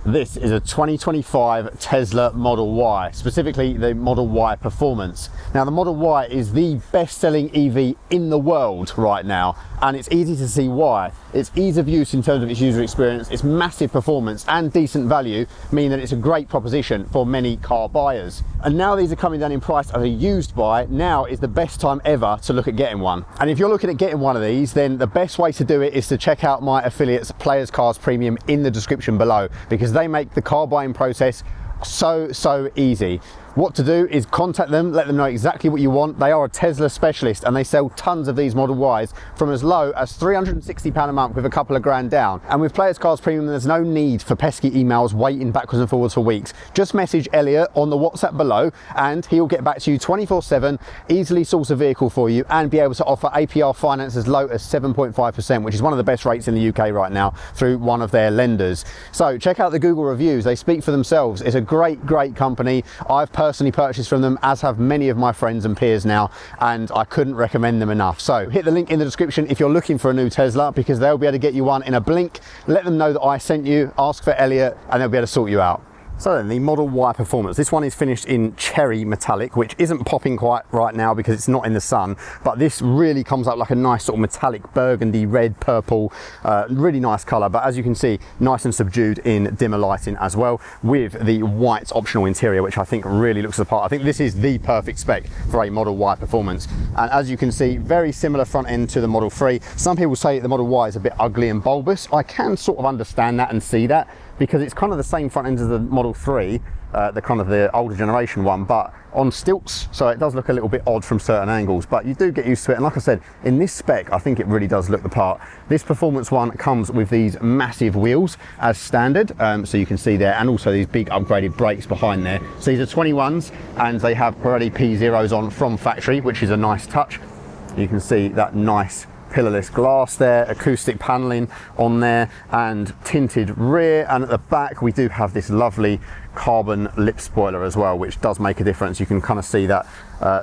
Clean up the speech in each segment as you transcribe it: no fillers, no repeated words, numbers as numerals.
This is a 2025 Tesla Model Y, specifically the Model Y Performance. Now the Model Y is the best-selling EV in the world right now, and it's easy to see why. Its ease of use in terms of its user experience, its massive performance and decent value mean that it's a great proposition for many car buyers. And now these are coming down in price as a used buy, now is the best time ever to look at getting one. And if you're looking at getting one of these, then the best way to do it is to check out my affiliates Players Cars Premium in the description below, because they make the car buying process so easy. What to do is contact them, let them know exactly what you want. They are a Tesla specialist and they sell tons of these Model Ys from as low as £360 a month with a couple of grand down. And with Players Cars Premium, there's no need for pesky emails waiting backwards and forwards for weeks. Just message Elliot on the WhatsApp below and he'll get back to you 24/7, easily source a vehicle for you and be able to offer APR finance as low as 7.5%, which is one of the best rates in the UK right now through one of their lenders. So check out the Google reviews, they speak for themselves. It's a great company. I've personally purchased from them, as have many of my friends and peers now, and I couldn't recommend them enough. So hit the link in the description if you're looking for a new Tesla, because they'll be able to get you one in a blink. Let them know that I sent you, ask for Elliot, and they'll be able to sort you out. So then, the Model Y Performance. This one is finished in cherry metallic, which isn't popping quite right now because it's not in the sun, but this really comes out like a nice sort of metallic burgundy, red, purple, really nice colour. But as you can see, nice and subdued in dimmer lighting as well, with the white optional interior, which I think really looks the part. I think this is the perfect spec for a Model Y Performance. And as you can see, very similar front end to the Model 3. Some people say the Model Y is a bit ugly and bulbous. I can sort of understand that and see that, because it's kind of the same front end as the Model 3, the kind of the older generation one, but on stilts, so it does look a little bit odd from certain angles, but you do get used to it. And like I said, in this spec, I think it really does look the part. This Performance one comes with these massive wheels as standard, so you can see there, and also these big upgraded brakes behind there. So these are 21s, and they have Pirelli P0s on from factory, which is a nice touch. You can see that nice pillarless glass there, acoustic paneling on there, and tinted rear. And at the back we do have this lovely carbon lip spoiler as well, which does make a difference. You can kind of see that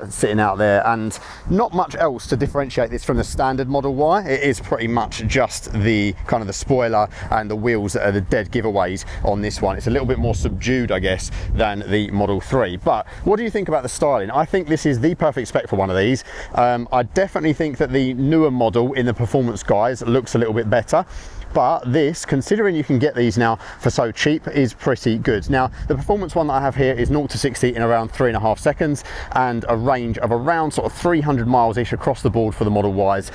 sitting out there, and not much else to differentiate this from the standard Model Y. It is pretty much just the kind of the spoiler and the wheels that are the dead giveaways on this one. It's a little bit more subdued, I guess, than the Model 3. But what do you think about the styling? I think this is the perfect spec for one of these. I definitely think that the newer model in the Performance guise looks a little bit better, but this, considering you can get these now for so cheap, is pretty good. Now, the Performance one that I have here is 0 to 60 in around 3.5 seconds, and a range of around sort of 300 miles-ish across the board for the Model Ys.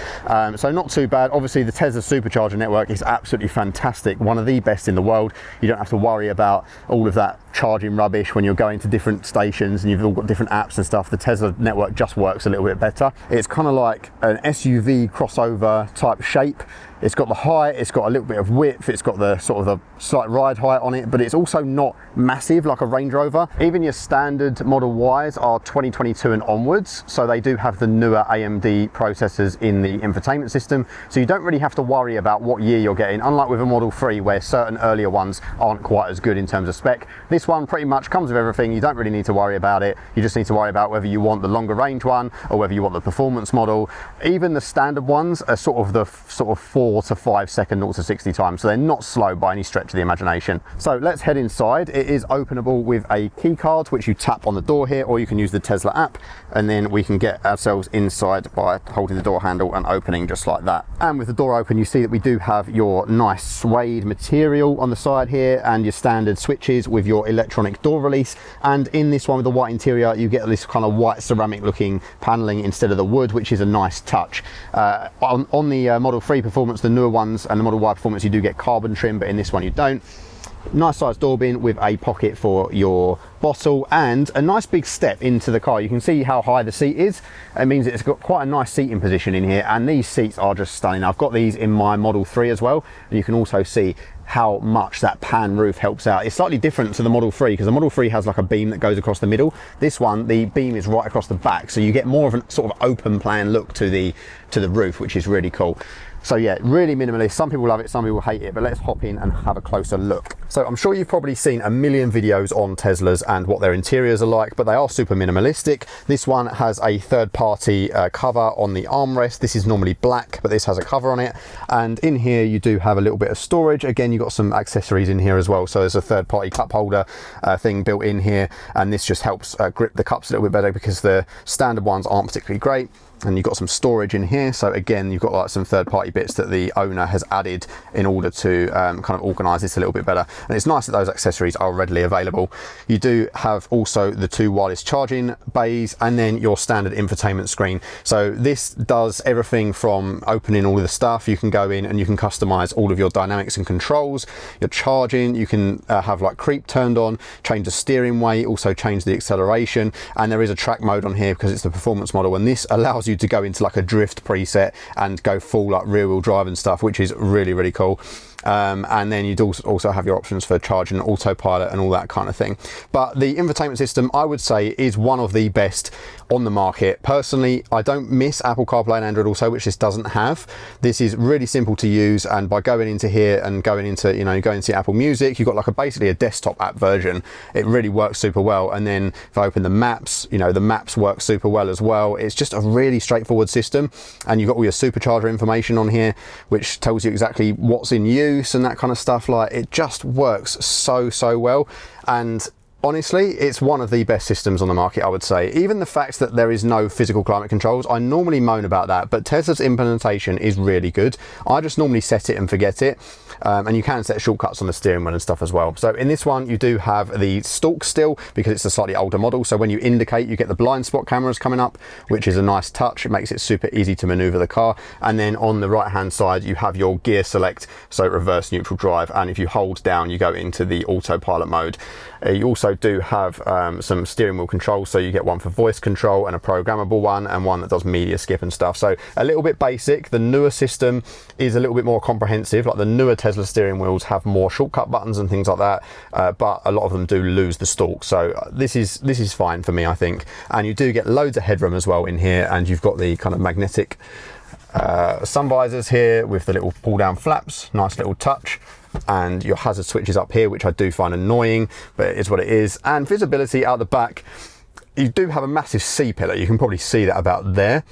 So not too bad. Obviously, the Tesla supercharger network is absolutely fantastic, one of the best in the world. You don't have to worry about all of that charging rubbish when you're going to different stations and you've all got different apps and stuff. The Tesla network just works a little bit better. It's kind of like an SUV crossover type shape. It's got the height, it's got a little bit of width, it's got the sort of the slight ride height on it, but it's also not massive like a Range Rover. Even your standard Model Ys are 2022 and onwards, so they do have the newer AMD processors in the infotainment system, so you don't really have to worry about what year you're getting, unlike with a Model 3 where certain earlier ones aren't quite as good in terms of spec. This one pretty much comes with everything. You don't really need to worry about it. You just need to worry about whether you want the longer range one or whether you want the Performance model. Even the standard ones are sort of 4 to 5 second 0 to 60 times, so they're not slow by any stretch of the imagination. So let's head inside. It is openable with a key card, which you tap on the door here, or you can use the Tesla app, and then we can get ourselves inside by holding the door handle and opening just like that. And with the door open, you see that we do have your nice suede material on the side here, and your standard switches with your electronic door release. And in this one with the white interior, you get this kind of white ceramic looking paneling instead of the wood, which is a nice touch. On the Model 3 Performance, the newer ones, and the Model Y Performance, you do get carbon trim, but in this one you don't. Nice sized door bin with a pocket for your bottle and a nice big step into the car. You can see how high the seat is. It means it's got quite a nice seating position in here, and these seats are just stunning. I've got these in my Model 3 as well, and you can also see how much that pan roof helps out. It's slightly different to the Model 3 because the Model 3 has like a beam that goes across the middle. This one, the beam is right across the back, so you get more of a sort of open plan look to the roof, which is really cool. So yeah, really minimalist. Some people love it, some people hate it, but let's hop in and have a closer look. So I'm sure you've probably seen a million videos on Teslas and what their interiors are like, but they are super minimalistic. This one has a third-party cover on the armrest. This is normally black, but this has a cover on it. And in here you do have a little bit of storage. Again, you've got some accessories in here as well. So there's a third-party cup holder thing built in here, and this just helps grip the cups a little bit better because the standard ones aren't particularly great. And you've got some storage in here, so again you've got like some third-party bits that the owner has added in order to kind of organize this a little bit better. And it's nice that those accessories are readily available. You do have also the 2 wireless charging bays and then your standard infotainment screen. So this does everything from opening all of the stuff. You can go in and you can customize all of your dynamics and controls, your charging. You can have like creep turned on, change the steering weight, also change the acceleration, and there is a track mode on here because it's the performance model, and this allows you to go into like a drift preset and go full like rear wheel drive and stuff, which is really cool. And then you'd also have your options for charging, autopilot and all that kind of thing. But the infotainment system, I would say, is one of the best on the market. Personally, I don't miss Apple CarPlay and Android Auto, which this doesn't have. This is really simple to use, and by going into here and going into, you know, going into Apple Music, you've got like basically a desktop app version. It really works super well. And then if I open the maps, you know, the maps work super well as well. It's just a really straightforward system, and you've got all your supercharger information on here, which tells you exactly what's in use and that kind of stuff. Like, it just works so well. And honestly, it's one of the best systems on the market, I would say. Even the fact that there is no physical climate controls, I normally moan about that, but Tesla's implementation is really good. I just normally set it and forget it. And you can set shortcuts on the steering wheel and stuff as well. So in this one, you do have the stalk still because it's a slightly older model. So when you indicate, you get the blind spot cameras coming up, which is a nice touch. It makes it super easy to maneuver the car. And then on the right hand side, you have your gear select, so reverse, neutral, drive. And if you hold down, you go into the autopilot mode. You also do have some steering wheel controls. So you get one for voice control and a programmable one, and one that does media skip and stuff. So a little bit basic. The newer system is a little bit more comprehensive. Like the newer Tesla steering wheels have more shortcut buttons and things like that, but a lot of them do lose the stalk. So this is fine for me, I think. And you do get loads of headroom as well in here, and you've got the kind of magnetic sun visors here with the little pull down flaps. Nice little touch. And your hazard switches up here, which I do find annoying, but it is what it is. And visibility out the back, you do have a massive C pillar. You can probably see that about there.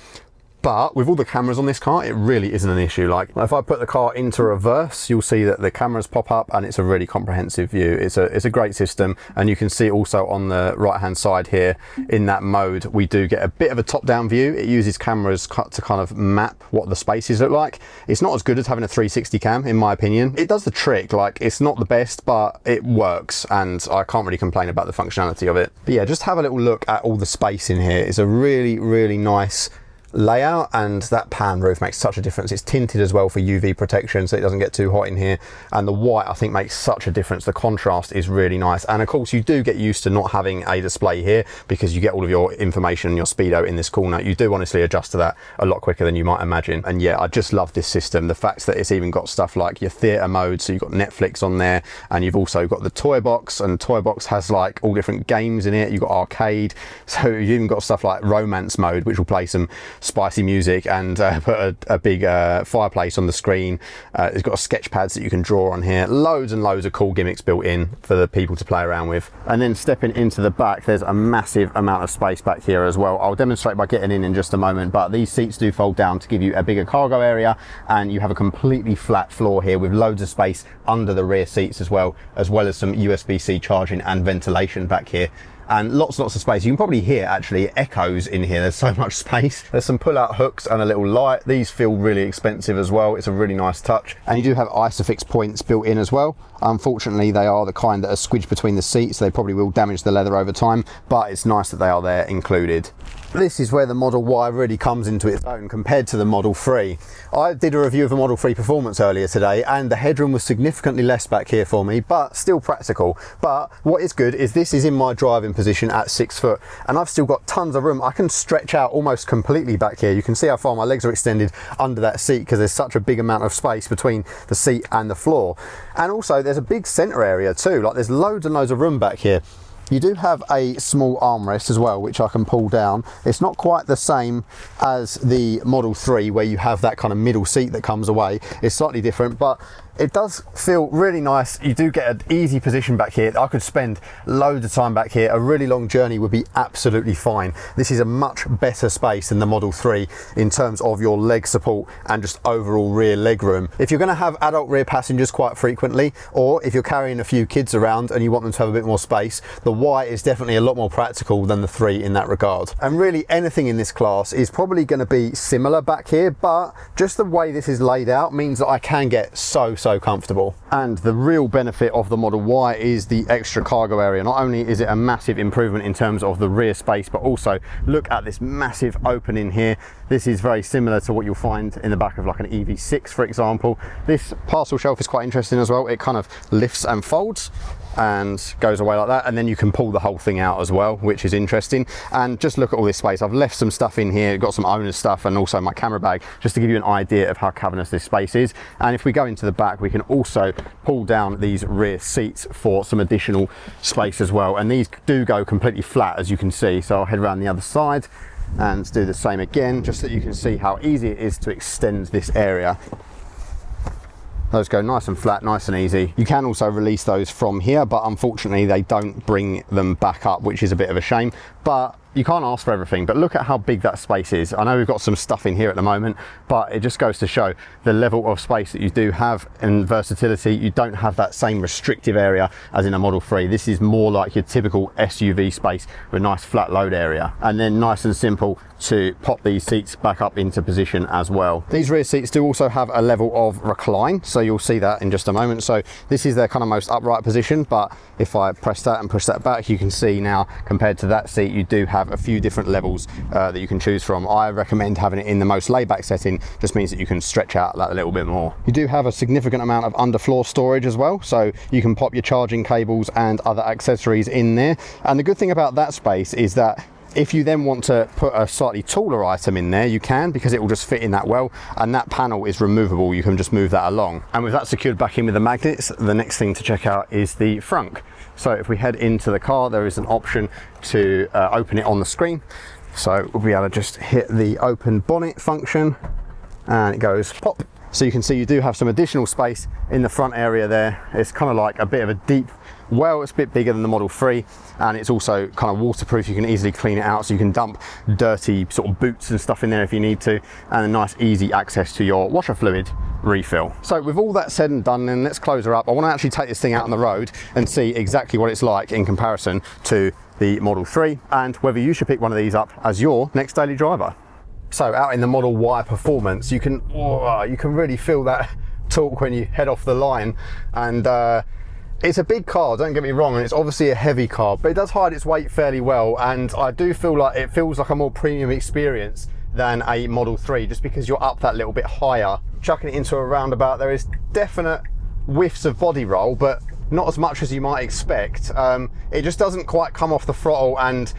But with all the cameras on this car, it really isn't an issue. Like if I put the car into reverse, you'll see that the cameras pop up and it's a really comprehensive view. It's a great system. And you can see also on the right hand side here in that mode, we do get a bit of a top down view. It uses cameras to kind of map what the spaces look like. It's not as good as having a 360 cam, in my opinion. It does the trick. Like, it's not the best, but it works, and I can't really complain about the functionality of it. But yeah, just have a little look at all the space in here. It's a really nice layout, and that pan roof makes such a difference. It's tinted as well for UV protection, so it doesn't get too hot in here, and the white, I think, makes such a difference. The contrast is really nice, and of course you do get used to not having a display here because you get all of your information and your speedo in this corner. You do honestly adjust to that a lot quicker than you might imagine. And yeah, I just love this system. The fact that it's even got stuff like your theater mode, so you've got Netflix on there, and you've also got the toy box, and the toy box has like all different games in it. You've got arcade, so you've even got stuff like romance mode, which will play some spicy music and put a big fireplace on the screen. It's got sketch pads that you can draw on here. Loads and loads of cool gimmicks built in for the people to play around with. And then stepping into the back, there's a massive amount of space back here as well. I'll demonstrate by getting in just a moment, but these seats do fold down to give you a bigger cargo area, and you have a completely flat floor here with loads of space under the rear seats as well as some USB-C charging and ventilation back here. And lots of space. You can probably hear actually echoes in here. There's so much space. There's some pull-out hooks and a little light. These feel really expensive as well. It's a really nice touch. And you do have ISOFIX points built in as well. Unfortunately, they are the kind that are squidged between the seats, so they probably will damage the leather over time, but it's nice that they are there included. This is where the Model Y really comes into its own compared to the Model 3. I did a review of the Model 3 Performance earlier today, and the headroom was significantly less back here for me, but still practical. But what is good is this is in my driving position at 6 foot, and I've still got tons of room. I can stretch out almost completely back here. You can see how far my legs are extended under that seat because there's such a big amount of space between the seat and the floor. And also there's a big center area too. Like, there's loads and loads of room back here. You do have a small armrest as well, which I can pull down. It's not quite the same as the Model 3 where you have that kind of middle seat that comes away. It's slightly different, but it does feel really nice. You do get an easy position back here. I could spend loads of time back here. A really long journey would be absolutely fine. This is a much better space than the Model 3 in terms of your leg support and just overall rear leg room. If you're going to have adult rear passengers quite frequently, or if you're carrying a few kids around and you want them to have a bit more space, the Y is definitely a lot more practical than the 3 in that regard. And really anything in this class is probably going to be similar back here, but just the way this is laid out means that I can get so comfortable. And the real benefit of the Model Y is the extra cargo area. Not only is it a massive improvement in terms of the rear space, but also look at this massive opening here. This is very similar to what you'll find in the back of like an EV6, for example. This parcel shelf is quite interesting as well. It kind of lifts and folds and goes away like that, and then you can pull the whole thing out as well, which is interesting. And just look at all this space. I've left some stuff in here, got some owner's stuff and also my camera bag, just to give you an idea of how cavernous this space is. And if we go into the back, we can also pull down these rear seats for some additional space as well, and these do go completely flat, as you can see. So I'll head around the other side and do the same again, just so you can see how easy it is to extend this area. Those go nice and flat, nice and easy. You can also release those from here, but unfortunately they don't bring them back up, which is a bit of a shame. But you can't ask for everything. But look at how big that space is. I know we've got some stuff in here at the moment, but it just goes to show the level of space that you do have and versatility. You don't have that same restrictive area as in a Model 3. This is more like your typical SUV space with a nice flat load area. And then nice and simple to pop these seats back up into position as well. These rear seats do also have a level of recline, so you'll see that in just a moment. So this is their kind of most upright position, but if I press that and push that back, you can see now compared to that seat, you do have a few different levels that you can choose from. I recommend having it in the most laid-back setting, just means that you can stretch out that a little bit more. You do have a significant amount of underfloor storage as well, so you can pop your charging cables and other accessories in there. And the good thing about that space is that if you then want to put a slightly taller item in there, you can, because it will just fit in that well, and that panel is removable. You can just move that along. And with that secured back in with the magnets, the next thing to check out is the front. So if we head into the car, there is an option to open it on the screen. So we'll be able to just hit the open bonnet function and it goes pop. So you can see you do have some additional space in the front area there. It's kind of like a bit of a deep well. It's a bit bigger than the Model 3, and it's also kind of waterproof. You can easily clean it out, so you can dump dirty sort of boots and stuff in there if you need to, and a nice easy access to your washer fluid refill. So with all that said and done, then let's close her up. I want to actually take this thing out on the road and see exactly what it's like in comparison to the Model 3, and whether you should pick one of these up as your next daily driver. So out in the Model Y Performance, you can really feel that torque when you head off the line, and it's a big car, don't get me wrong, and it's obviously a heavy car, but it does hide its weight fairly well, and I do feel like it feels like a more premium experience than a Model 3, just because you're up that little bit higher. Chucking it into a roundabout, there is definite whiffs of body roll, but not as much as you might expect. It just doesn't quite come off the throttle and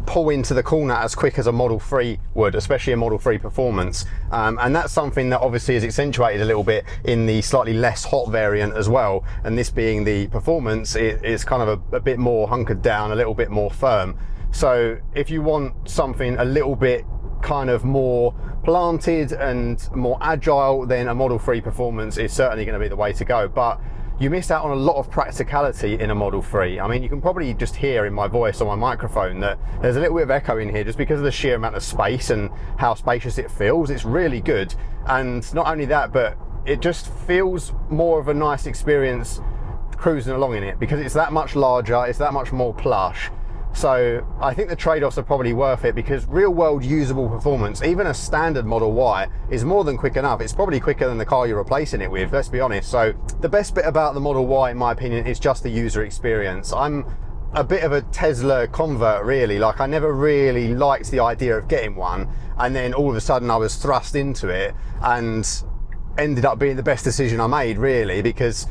pull into the corner as quick as a Model 3 would, especially a Model 3 Performance. And that's something that obviously is accentuated a little bit in the slightly less hot variant as well. And this being the Performance, it's kind of a bit more hunkered down, a little bit more firm. So if you want something a little bit kind of more planted and more agile, then a Model 3 Performance is certainly going to be the way to go. But you missed out on a lot of practicality in a Model 3. I mean, you can probably just hear in my voice on my microphone that there's a little bit of echo in here just because of the sheer amount of space and how spacious it feels. It's really good. And not only that, but it just feels more of a nice experience cruising along in it because it's that much larger, it's that much more plush. So I think the trade-offs are probably worth it, because real-world usable performance, even a standard Model Y, is more than quick enough. It's probably quicker than the car you're replacing it with, let's be honest. So the best bit about the Model Y, in my opinion, is just the user experience. I'm a bit of a Tesla convert, really. Like, I never really liked the idea of getting one, and then all of a sudden I was thrust into it and ended up being the best decision I made, really, because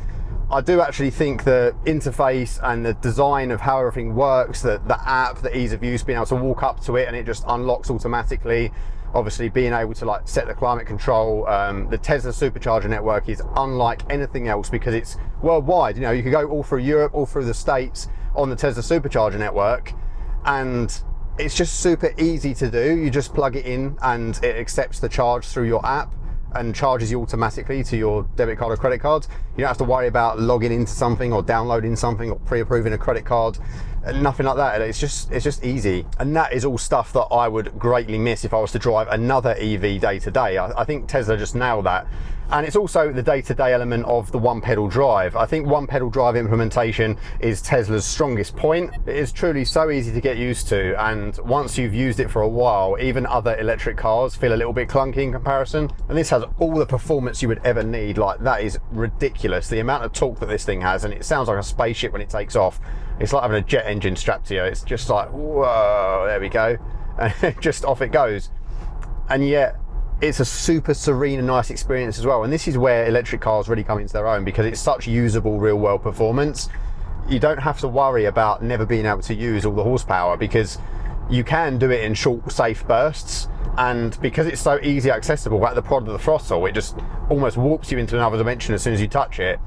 I do actually think the interface and the design of how everything works, the app, the ease of use, being able to walk up to it and it just unlocks automatically, obviously being able to like set the climate control, the Tesla supercharger network is unlike anything else because it's worldwide. You know, you could go all through Europe, all through the States on the Tesla supercharger network, and it's just super easy to do. You just plug it in and it accepts the charge through your app and charges you automatically to your debit card or credit card. You don't have to worry about logging into something or downloading something or pre-approving a credit card. Nothing like that. It's just easy. And that is all stuff that I would greatly miss if I was to drive another EV day to day. I think Tesla just nailed that. And it's also the day-to-day element of the one pedal drive. I think one pedal drive implementation is Tesla's strongest point. It is truly so easy to get used to, and once you've used it for a while, even other electric cars feel a little bit clunky in comparison. And this has all the performance you would ever need. Like, that is ridiculous, the amount of torque that this thing has, and it sounds like a spaceship when it takes off. It's like having a jet engine strapped to you. It's just like, whoa, there we go, and just off it goes. And yet it's a super serene and nice experience as well. And this is where electric cars really come into their own, because it's such usable real world performance. You don't have to worry about never being able to use all the horsepower, because you can do it in short, safe bursts. And because it's so easy accessible at the prod of the throttle, it just almost warps you into another dimension as soon as you touch it.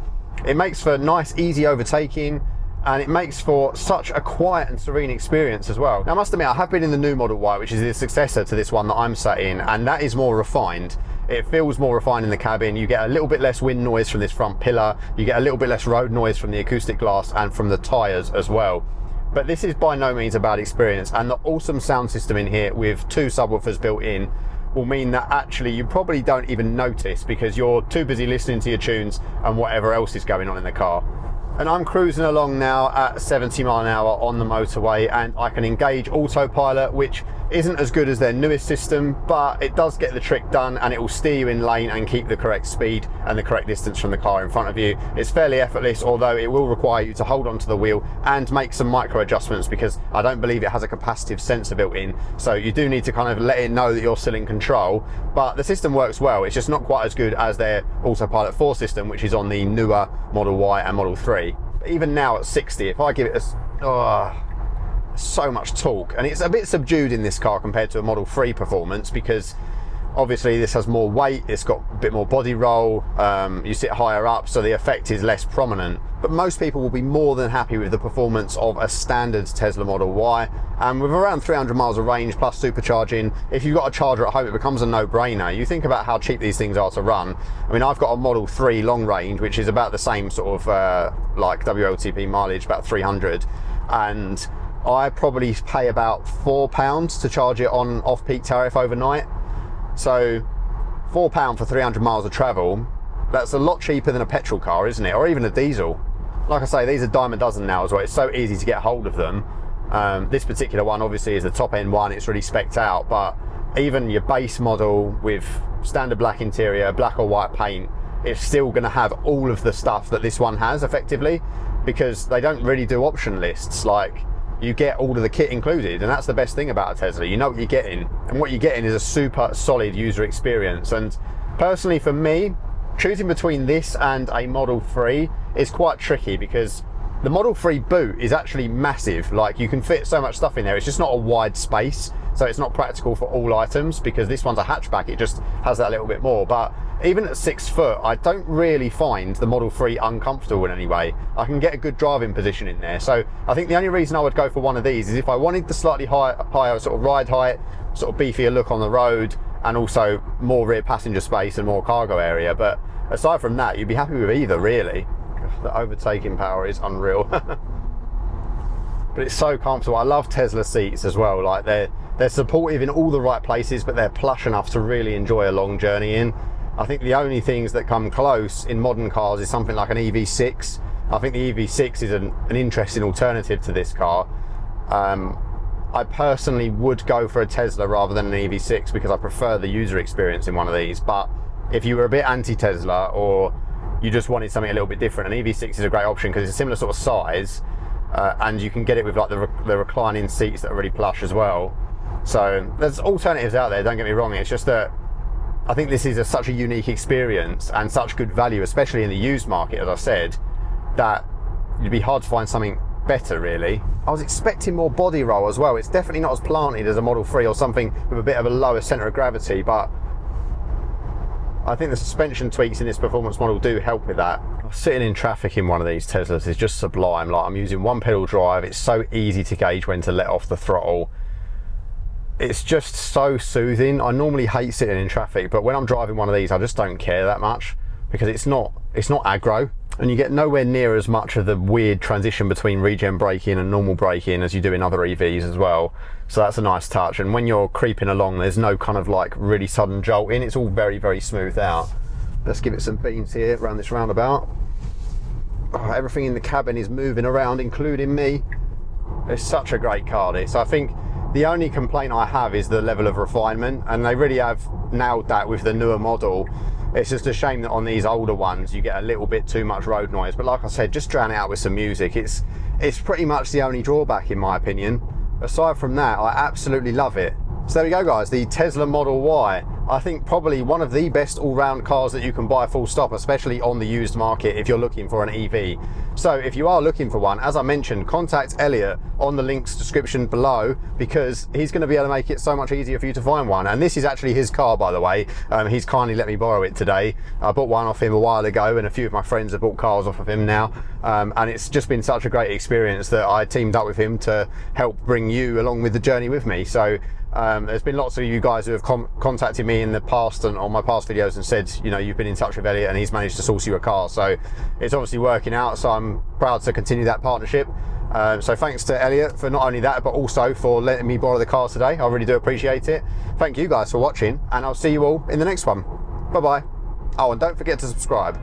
It makes for nice, easy overtaking, and it makes for such a quiet and serene experience as well. Now, I must admit, I have been in the new Model Y, which is the successor to this one that I'm sat in, and that is more refined. It feels more refined in the cabin. You get a little bit less wind noise from this front pillar. You get a little bit less road noise from the acoustic glass and from the tyres as well. But this is by no means a bad experience, and the awesome sound system in here with 2 subwoofers built in will mean that actually you probably don't even notice, because you're too busy listening to your tunes and whatever else is going on in the car. And I'm cruising along now at 70 miles an hour on the motorway, and I can engage autopilot, which isn't as good as their newest system, but it does get the trick done, and it will steer you in lane and keep the correct speed and the correct distance from the car in front of you. It's fairly effortless, although it will require you to hold onto the wheel and make some micro adjustments, because I don't believe it has a capacitive sensor built in. So you do need to kind of let it know that you're still in control, but the system works well. It's just not quite as good as their Autopilot 4 system, which is on the newer Model Y and Model 3. But even now at 60, if I give it so much torque, and it's a bit subdued in this car compared to a Model 3 performance, because obviously this has more weight, it's got a bit more body roll, you sit higher up, so the effect is less prominent. But most people will be more than happy with the performance of a standard Tesla Model Y, and with around 300 miles of range plus supercharging, if you've got a charger at home, it becomes a no-brainer. You think about how cheap these things are to run. I mean, I've got a Model 3 long range, which is about the same sort of like WLTP mileage, about 300, and I probably pay about £4 to charge it on off-peak tariff overnight. So £4 for 300 miles of travel, that's a lot cheaper than a petrol car, isn't it? Or even a diesel. Like I say, these are dime a dozen now as well. It's so easy to get hold of them. This particular one obviously is the top end one. It's really specced out, but even your base model with standard black interior, black or white paint, it's still going to have all of the stuff that this one has effectively, because they don't really do option lists. Like, you get all of the kit included, and that's the best thing about a Tesla. You know what you're getting, and what you're getting is a super solid user experience. And personally for me, choosing between this and a Model 3 is quite tricky, because the Model 3 boot is actually massive. Like, you can fit so much stuff in there. It's just not a wide space, so it's not practical for all items, because this one's a hatchback. It just has that little bit more. But even at 6 foot, I don't really find the Model 3 uncomfortable in any way. I can get a good driving position in there. So I think the only reason I would go for one of these is if I wanted the slightly higher sort of ride height, sort of beefier look on the road, and also more rear passenger space and more cargo area. But aside from that, you'd be happy with either, really. The overtaking power is unreal. But it's so comfortable. I love Tesla seats as well. Like, they're supportive in all the right places, but they're plush enough to really enjoy a long journey in. I think the only things that come close in modern cars is something like an EV6. I think the EV6 is an interesting alternative to this car. I personally would go for a Tesla rather than an EV6, because I prefer the user experience in one of these. But if you were a bit anti-Tesla, or you just wanted something a little bit different, an EV6 is a great option, because it's a similar sort of size, and you can get it with like the reclining seats that are really plush as well. So there's alternatives out there, don't get me wrong. It's just that I think this is such a unique experience and such good value, especially in the used market, as I said, that it'd be hard to find something better, really. I was expecting more body roll as well. It's definitely not as planted as a Model 3 or something with a bit of a lower centre of gravity, but I think the suspension tweaks in this performance model do help with that. sitting in traffic in one of these Teslas is just sublime. Like, I'm using one pedal drive, it's so easy to gauge when to let off the throttle. It's just so soothing. I normally hate sitting in traffic, but when I'm driving one of these I just don't care that much, because it's not aggro, and you get nowhere near as much of the weird transition between regen braking and normal braking as you do in other EVs as well. So that's a nice touch, and when you're creeping along there's no kind of like really sudden jolt in. It's all very, very smoothed out. Let's give it some beans here around this roundabout. Oh, everything in the cabin is moving around, including me. It's such a great car, this. I think the only complaint I have is the level of refinement, and they really have nailed that with the newer model. It's just a shame that on these older ones you get a little bit too much road noise, but like I said, just drown it out with some music. It's pretty much the only drawback in my opinion. Aside from that, I absolutely love it. So there we go guys, the Tesla Model Y. I think probably one of the best all-round cars that you can buy full stop, especially on the used market if you're looking for an EV. So if you are looking for one, as I mentioned, contact Elliot on the links description below, because he's going to be able to make it so much easier for you to find one. And this is actually his car, by the way. He's kindly let me borrow it today. I bought one off him a while ago, and a few of my friends have bought cars off of him now. And it's just been such a great experience that I teamed up with him to help bring you along with the journey with me. So there's been lots of you guys who have contacted me in the past and on my past videos and said, you know, you've been in touch with Elliot and he's managed to source you a car. So it's obviously working out, so I'm proud to continue that partnership. So thanks to Elliot for not only that, but also for letting me borrow the car today. I really do appreciate it. Thank you guys for watching, and I'll see you all in the next one. Bye bye. Oh, and don't forget to subscribe.